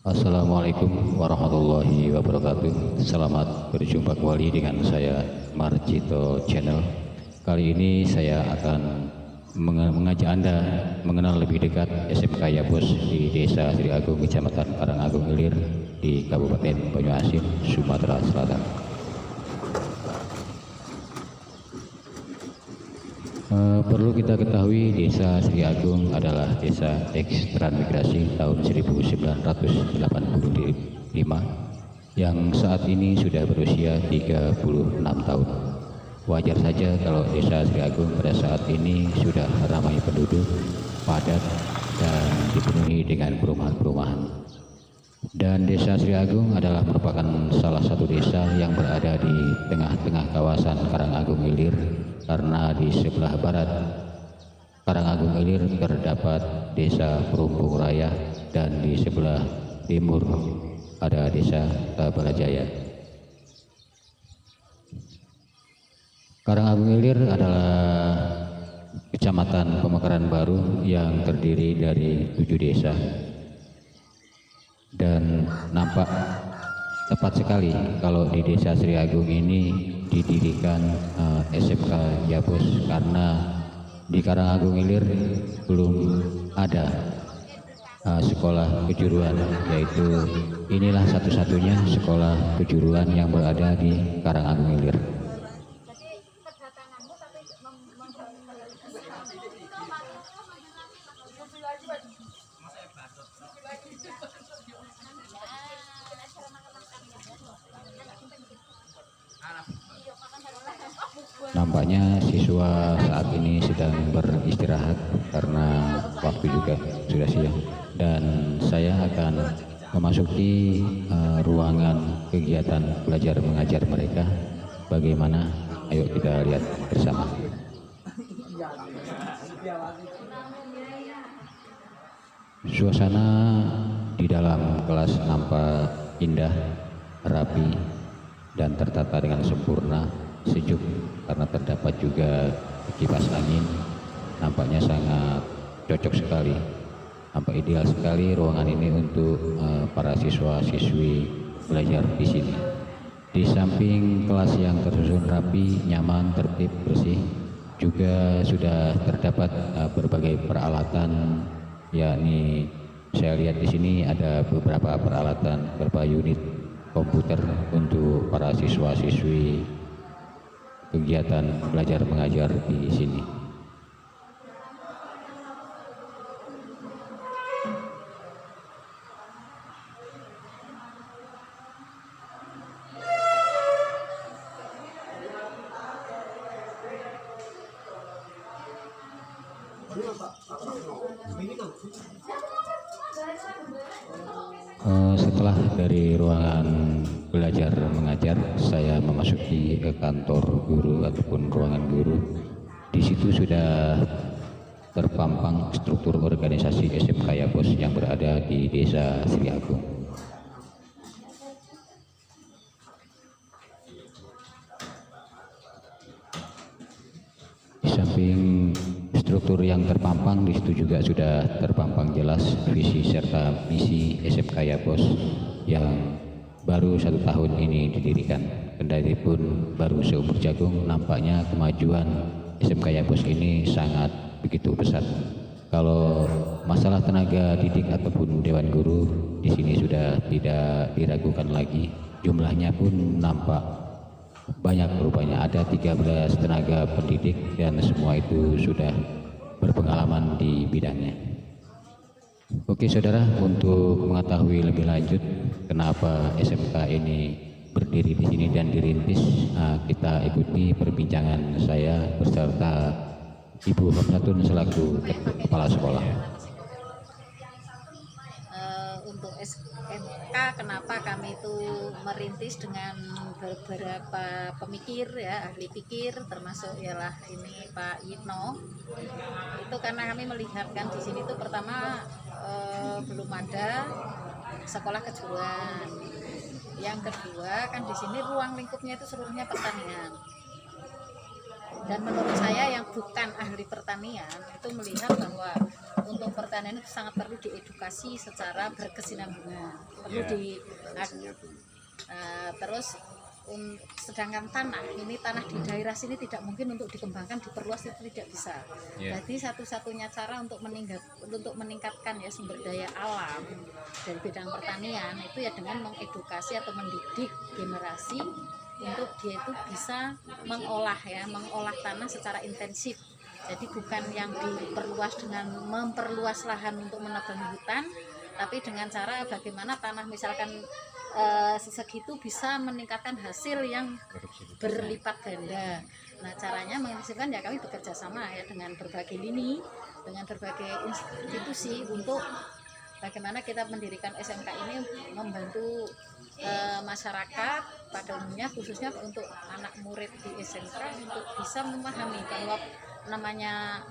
Assalamualaikum warahmatullahi wabarakatuh. Selamat berjumpa kembali dengan saya Marjito Channel. Kali ini saya akan mengajak Anda mengenal lebih dekat SMK Yapus di Desa Sri Agung, Kecamatan Karangagung Ilir di Kabupaten Banyuasin, Sumatera Selatan. Perlu kita ketahui, Desa Sri Agung adalah desa ekstransmigrasi tahun 1985 yang saat ini sudah berusia 36 tahun. Wajar saja kalau Desa Sri Agung pada saat ini sudah ramai penduduk, padat, dan dipenuhi dengan perumahan-perumahan. Dan Desa Sri Agung adalah merupakan salah satu desa yang berada di tengah-tengah kawasan Karangagung Ilir, karena di sebelah barat Karangagung Ilir terdapat Desa Perumpung Raya dan di sebelah timur ada Desa Tabalajaya. Karangagung Ilir adalah kecamatan pemekaran baru yang terdiri dari 7 desa, dan nampak tepat sekali kalau di Desa Sri Agung ini didirikan SMK Yapus, karena di Karangagung Ilir belum ada sekolah kejuruan, yaitu inilah satu-satunya sekolah kejuruan yang berada di Karangagung Ilir. Nampaknya siswa saat ini sedang beristirahat karena waktu juga sudah siang, dan saya akan memasuki ruangan kegiatan belajar mengajar mereka. Bagaimana? Ayo kita lihat bersama. Suasana di dalam kelas nampak indah, rapi, dan tertata dengan sempurna, sejuk karena terdapat juga kipas angin. Nampaknya sangat cocok sekali, nampak ideal sekali ruangan ini untuk para siswa-siswi belajar di sini. Di samping kelas yang tersusun rapi, nyaman, tertib, bersih, juga sudah terdapat berbagai peralatan, yakni saya lihat di sini ada beberapa peralatan, beberapa unit komputer untuk para siswa-siswi kegiatan belajar mengajar di sini. Setelah dari ruangan belajar mengajar, saya memasuki ke kantor guru ataupun ruangan guru. Di situ sudah terpampang struktur organisasi SMK Yapus yang berada di Desa Sri Agung. Di samping struktur yang terpampang, di situ juga sudah terpampang jelas visi serta misi SMK Yapus yang baru 1 tahun ini didirikan. Kendati pun baru seumur jagung, nampaknya kemajuan SMK Yapus ini sangat begitu pesat. Kalau masalah tenaga didik ataupun dewan guru, di sini sudah tidak diragukan lagi. Jumlahnya pun nampak banyak, rupanya ada 13 tenaga pendidik, dan semua itu sudah berpengalaman di bidangnya. Oke saudara, untuk mengetahui lebih lanjut kenapa SMK ini berdiri di sini dan dirintis, kita ikuti perbincangan saya beserta Ibu Hamzatun selaku Kepala Sekolah. Untuk SMK, kenapa kami itu merintis dengan beberapa pemikir, ya, ahli pikir, termasuk ialah ini Pak Yitno. Itu karena kami melihatkan di sini tuh pertama belum ada sekolah kejuruan. Yang kedua kan di sini ruang lingkupnya itu seluruhnya pertanian. Dan menurut saya yang bukan ahli pertanian itu melihat bahwa untuk pertanian itu sangat perlu diedukasi secara berkesinambungan, perlu di terus sedangkan tanah di daerah sini tidak mungkin untuk dikembangkan, diperluas itu tidak bisa. Jadi satu-satunya cara untuk meningkatkan ya sumber daya alam dari bidang pertanian itu ya dengan mengedukasi atau mendidik generasi untuk dia itu bisa mengolah tanah secara intensif. Jadi bukan yang diperluas dengan memperluas lahan untuk menebang hutan, tapi dengan cara bagaimana tanah misalkan segitu bisa meningkatkan hasil yang berlipat ganda. Nah, caranya mengintensifkan ya kami bekerja sama ya dengan berbagai lini, dengan berbagai institusi untuk bagaimana kita mendirikan SMK ini membantu masyarakat pada umumnya, khususnya untuk anak murid di SMK untuk bisa memahami bahwa namanya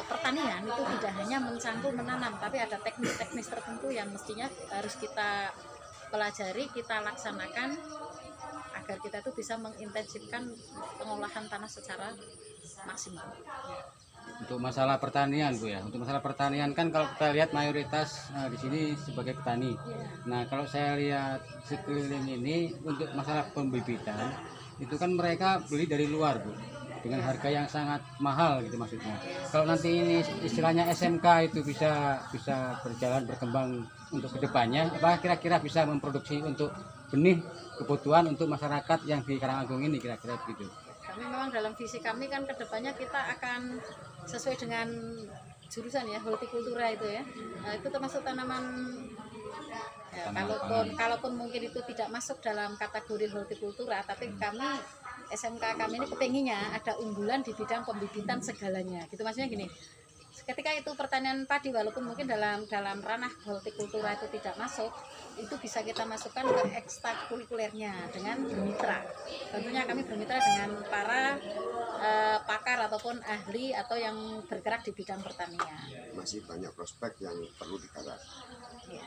pertanian itu tidak hanya mencangkul menanam, tapi ada teknis-teknis tertentu yang mestinya harus kita pelajari, kita laksanakan agar kita itu bisa mengintensifkan pengolahan tanah secara maksimal. Untuk masalah pertanian Bu ya, untuk masalah pertanian kan kalau kita lihat mayoritas di sini sebagai petani. Nah kalau saya lihat sekeliling ini untuk masalah pembibitan itu kan mereka beli dari luar Bu, dengan harga yang sangat mahal gitu maksudnya. Kalau nanti ini istilahnya SMK itu bisa berjalan berkembang untuk kedepannya, apa kira-kira bisa memproduksi untuk benih kebutuhan untuk masyarakat yang di Karanganggung ini kira-kira begitu. Kami memang dalam visi kami kan kedepannya kita akan sesuai dengan jurusan ya hortikultura itu ya. Nah, itu termasuk tanaman ya, kalaupun mungkin itu tidak masuk dalam kategori hortikultura, tapi kami SMK kami ini kepenginnya ada unggulan di bidang pembibitan segalanya. Gitu maksudnya gini. Ketika itu pertanian padi walaupun mungkin dalam ranah hortikultura itu tidak masuk, itu bisa kita masukkan ke ekstrakurikulernya dengan bermitra. Tentunya kami bermitra dengan para pakar ataupun ahli atau yang bergerak di bidang pertanian. Masih banyak prospek yang perlu digarap. Ya.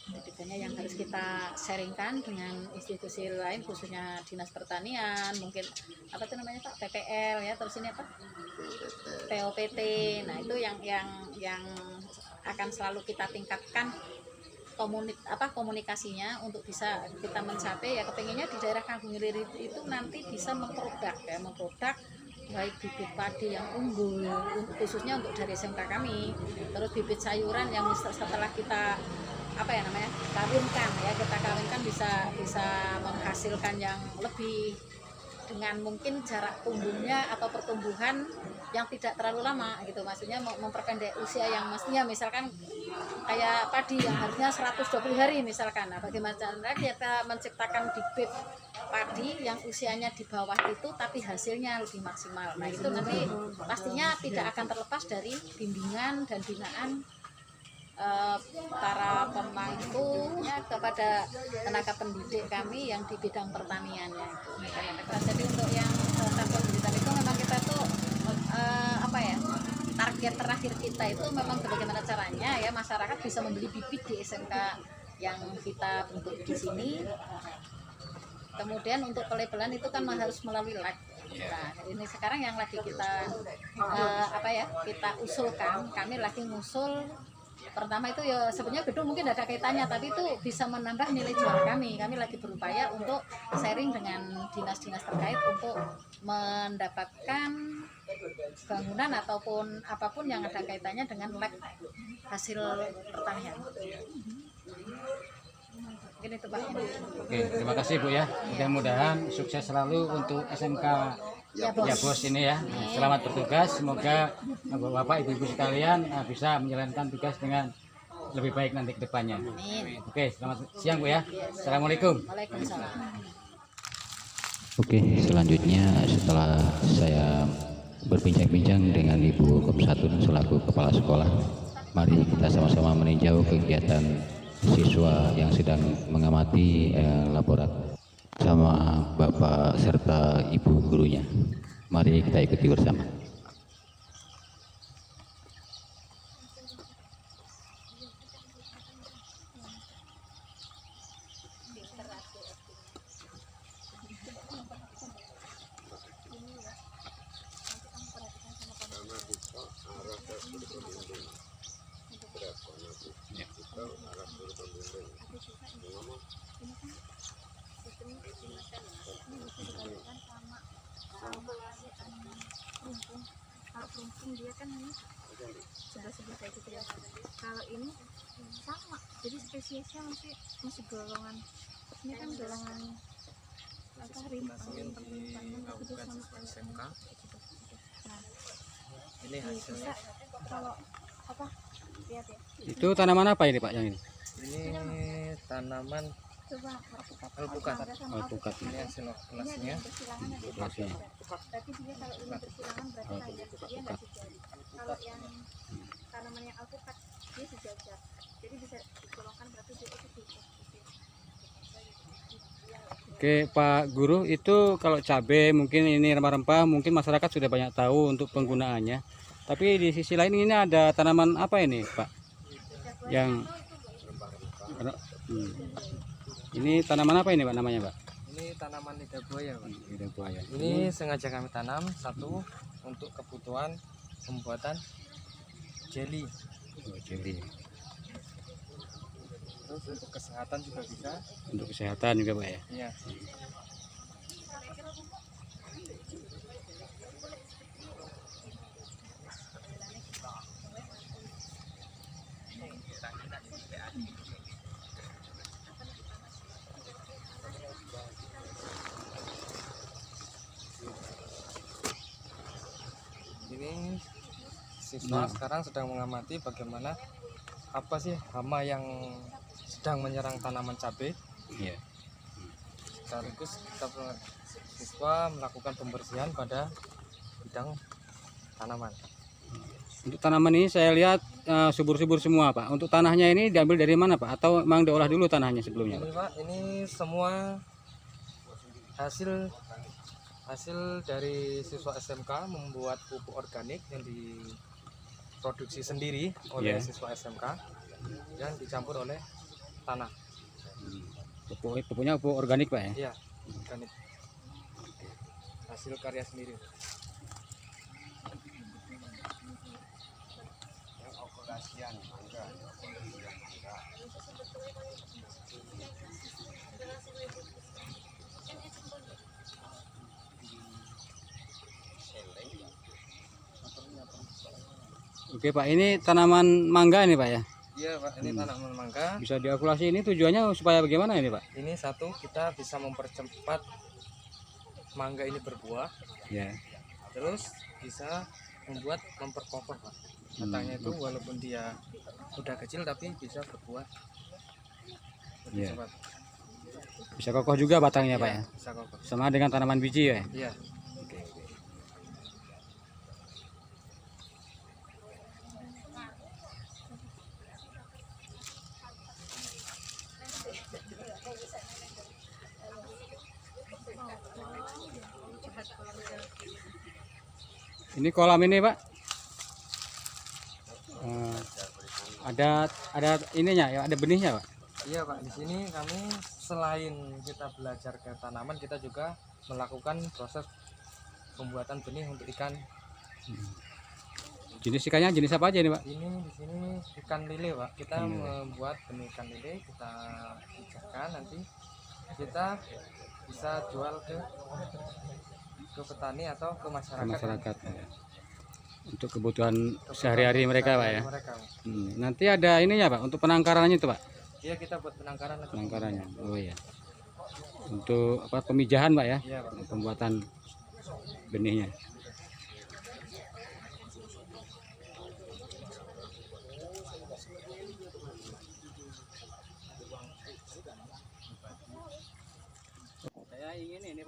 Bedanya yang harus kita sharingkan dengan institusi lain khususnya Dinas Pertanian, mungkin apa itu namanya Pak, PPL ya, terus ini apa? POPT. Nah, itu yang akan selalu kita tingkatkan komunikasinya untuk bisa kita mencapai ya kepengennya di daerah Kanggung Ilir itu nanti bisa memproduk baik bibit padi yang unggul khususnya untuk dari SMK kami, terus bibit sayuran yang setelah kita kawinkan bisa menghasilkan yang lebih dengan mungkin jarak tumbuhnya atau pertumbuhan yang tidak terlalu lama gitu, maksudnya memperpendek usia yang mestinya misalkan kayak padi yang harusnya 120 hari misalkan. Nah, bagaimana kita menciptakan bibit padi yang usianya di bawah itu tapi hasilnya lebih maksimal. Nah, itu nanti pastinya tidak akan terlepas dari bimbingan dan binaan para pemangkunya kepada tenaga pendidik kami yang di bidang pertaniannya. Jadi untuk yang pendidikan itu memang kita tuh target terakhir kita itu memang bagaimana caranya ya masyarakat bisa membeli bibit di SMK yang kita bentuk di sini. Kemudian untuk pelabelan itu kan harus melalui lab. Nah, ini sekarang yang lagi kita kita usulkan, kami lagi ngusul. Pertama itu ya sebenarnya gedung mungkin ada kaitannya, tapi itu bisa menambah nilai jual kami. Kami lagi berupaya untuk sharing dengan dinas-dinas terkait untuk mendapatkan bangunan ataupun apapun yang ada kaitannya dengan lab hasil pertanian. Mungkin itu Pak. Oke, terima kasih Bu ya. Mudah-mudahan sukses selalu untuk SMK ya bos ini ya. Selamat bertugas, semoga Bapak Ibu sekalian bisa menjalankan tugas dengan lebih baik nanti ke depannya. Oke, selamat siang Bu ya. Assalamualaikum. Waalaikumsalam. Oke, selanjutnya setelah saya berbincang-bincang dengan Ibu Kopsatun selaku Kepala Sekolah, mari kita sama-sama meninjau kegiatan siswa yang sedang mengamati laborat sama Bapak serta Ibu gurunya. Mari kita ikuti bersama. walaupun dia kan ini sebelah kayak gitu ya. Kalau ini sama, jadi spesiesnya masih golongan, ini kan golongan apa, rimpang tapi dia sama kayak SMK. Nah Ini hasilnya. bisa kalau apa, lihat ya, Itu tanaman apa ini Pak yang ini? Ini tanaman coba alpukat. mangga sama Alpukat. Ini hasil ini ada okulasinya. yang bersilangan, ada yang Okulasi. bersilangan. Berarti dia kalau ini bersilangan berarti panjang, dia nggak sejajar. Kalau yang tanaman yang alpukat dia sejajar, jadi bisa digolongkan berarti dia itu sejajar. Oke Pak Guru, itu kalau cabai mungkin ini rempah-rempah mungkin masyarakat sudah banyak tahu untuk penggunaannya. Tapi di sisi lain ini ada tanaman apa ini Pak? Yang ini tanaman apa ini Pak namanya Pak? Ini tanaman lidah buaya, Pak. Lidah buaya. Ini sengaja kami tanam satu untuk kebutuhan pembuatan jelly. Oh, jelly. Terus untuk kesehatan juga bisa. Untuk kesehatan juga Pak ya. Iya. Ini siswa sekarang sedang mengamati bagaimana apa sih hama yang sedang menyerang tanaman cabai. Iya. Sekaligus siswa melakukan pembersihan pada bidang tanaman. Untuk tanaman ini saya lihat subur-subur semua Pak. Untuk tanahnya ini diambil dari mana Pak? Atau memang diolah dulu tanahnya sebelumnya Ini Pak? Pak, ini semua hasil dari siswa SMK membuat pupuk organik yang diproduksi sendiri oleh Iya. siswa SMK dan dicampur oleh tanah. Pupuknya pupuk organik Pak ya? Iya, organik. Hasil karya sendiri. Oke Pak, ini tanaman mangga ini Pak ya? Iya Pak, ini tanaman mangga. Bisa diokulasi ini tujuannya supaya bagaimana ini Pak? Ini satu, kita bisa mempercepat mangga ini berbuah. Ya. Terus bisa memperkokoh Pak. Batangnya itu walaupun dia udah kecil tapi bisa berbuah lebih Iya. cepat. Bisa kokoh juga batangnya Pak Iya, ya? bisa kokoh. Sama dengan tanaman biji ya? Iya. Ini kolam ini Pak? Ada ininya ya, ada benihnya Pak? Iya Pak, di sini kami selain kita belajar ke tanaman, kita juga melakukan proses pembuatan benih untuk ikan. Jenis ikannya jenis apa aja ini Pak? Ini di sini ikan lele Pak. Kita membuat benih ikan lele, kita pijakan, nanti kita bisa jual ke petani atau ke Ke masyarakat. masyarakat. Untuk kebutuhan sehari-hari mereka Pak ya? Mereka, Pak. Nanti ada ininya Pak, untuk penangkarannya itu Pak? Iya, kita buat penangkaran nanti. Penangkarannya, oh iya. Untuk apa, pemijahan Pak ya? Iya Pak. Pembuatan benihnya.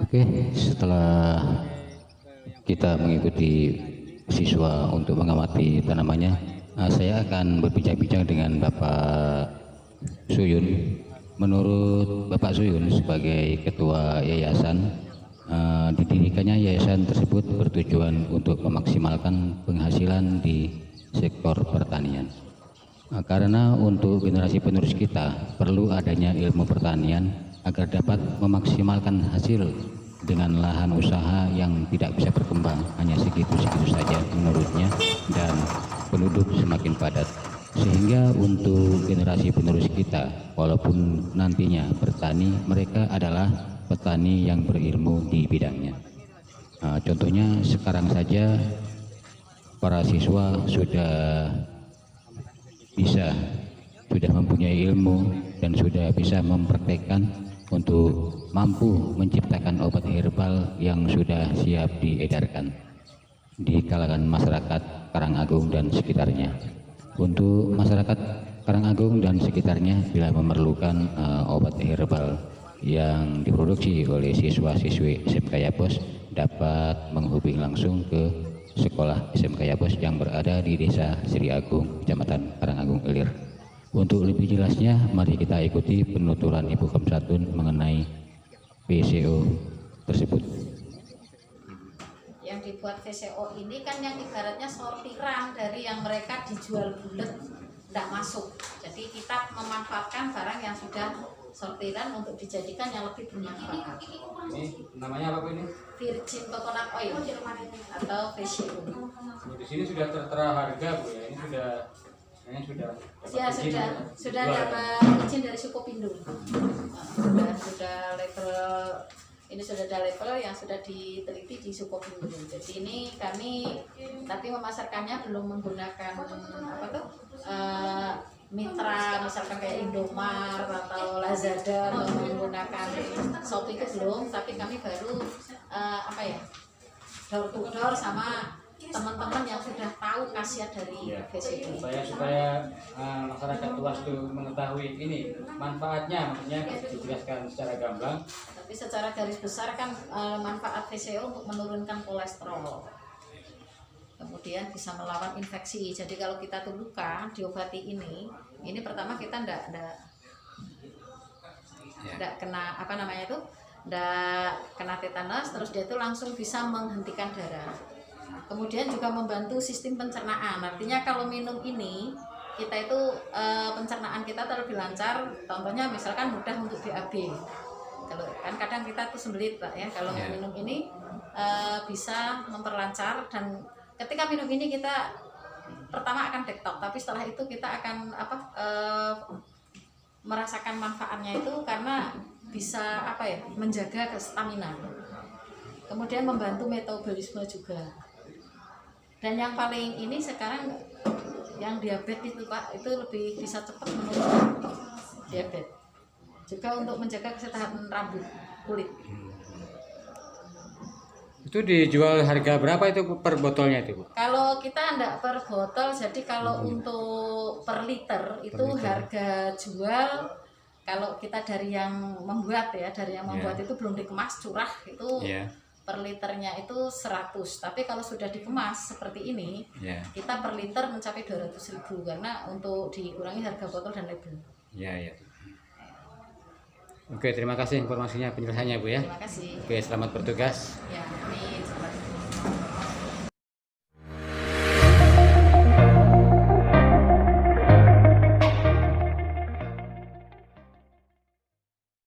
Oke, setelah kita mengikuti siswa untuk mengamati tanamannya, saya akan berbincang-bincang dengan Bapak Suyun. Menurut Bapak Suyun sebagai ketua yayasan, didirikannya yayasan tersebut bertujuan untuk memaksimalkan penghasilan di sektor pertanian. Karena untuk generasi penerus kita perlu adanya ilmu pertanian agar dapat memaksimalkan hasil dengan lahan usaha yang tidak bisa berkembang hanya segitu-segitu saja menurutnya, dan penduduk semakin padat, sehingga untuk generasi penerus kita walaupun nantinya bertani, mereka adalah petani yang berilmu di bidangnya. Contohnya sekarang saja para siswa sudah mempunyai ilmu dan sudah bisa mempraktekkan untuk mampu menciptakan obat herbal yang sudah siap diedarkan di kalangan masyarakat Karangagung dan sekitarnya. Untuk masyarakat Karangagung dan sekitarnya bila memerlukan obat herbal yang diproduksi oleh siswa-siswi SMK Yapos dapat menghubungi langsung ke sekolah SMK Yapos yang berada di Desa Sri Agung, Kecamatan Karangagung Ilir. Untuk lebih jelasnya, mari kita ikuti penuturan Ibu Kamsatun mengenai VCO tersebut. Yang dibuat VCO ini kan yang ibaratnya sortiran dari yang mereka dijual bulat, tidak masuk. Jadi kita memanfaatkan barang yang sudah sortiran untuk dijadikan yang lebih bermanfaat. Ini namanya apa Bu ini? Virgin coconut oil atau VCO. Di sini sudah tertera harga Bu ya. Ini sudah Ya, sudah dapat izin dari Sukopindo. Sudah level, ini sudah ada level yang sudah diteliti di Sukopindo. Jadi ini kami tapi memasarkannya belum menggunakan mitra misalkan kayak Indomart atau Lazada atau menggunakan Shopee itu belum, tapi kami baru door to door sama teman-teman yang sudah tahu khasiat dari VCO. Supaya masyarakat luas itu mengetahui ini manfaatnya, maksudnya dijelaskan secara gamblang. Tapi secara garis besar kan manfaat VCO untuk menurunkan kolesterol, kemudian bisa melawan infeksi. Jadi kalau kita tuh luka diobati ini pertama kita ndak kena ndak kena tetanus, terus dia itu langsung bisa menghentikan darah. Kemudian juga membantu sistem pencernaan. Artinya kalau minum ini kita itu pencernaan kita lebih lancar. Contohnya misalkan mudah untuk BAB. Kalau kan kadang kita tuh sembelit Pak ya. Kalau minum ini bisa memperlancar, dan ketika minum ini kita pertama akan detox, tapi setelah itu kita akan merasakan manfaatnya itu karena bisa menjaga stamina. Kemudian membantu metabolisme juga. Dan yang paling ini sekarang yang diabetes itu Pak, itu lebih bisa cepat menurunkan diabetes. Juga untuk menjaga kesehatan rambut, kulit. Itu dijual harga berapa itu per botolnya itu Bu? Kalau kita enggak per botol, jadi kalau untuk per liter itu harga jual, kalau kita dari yang membuat itu belum dikemas curah itu per liternya itu 100. Tapi kalau sudah dikemas seperti ini, kita per liter mencapai 200.000 karena untuk dikurangi harga botol dan label. Oke, terima kasih informasinya, penjelasannya Bu ya. Terima kasih. Oke, selamat bertugas. Ya, amin.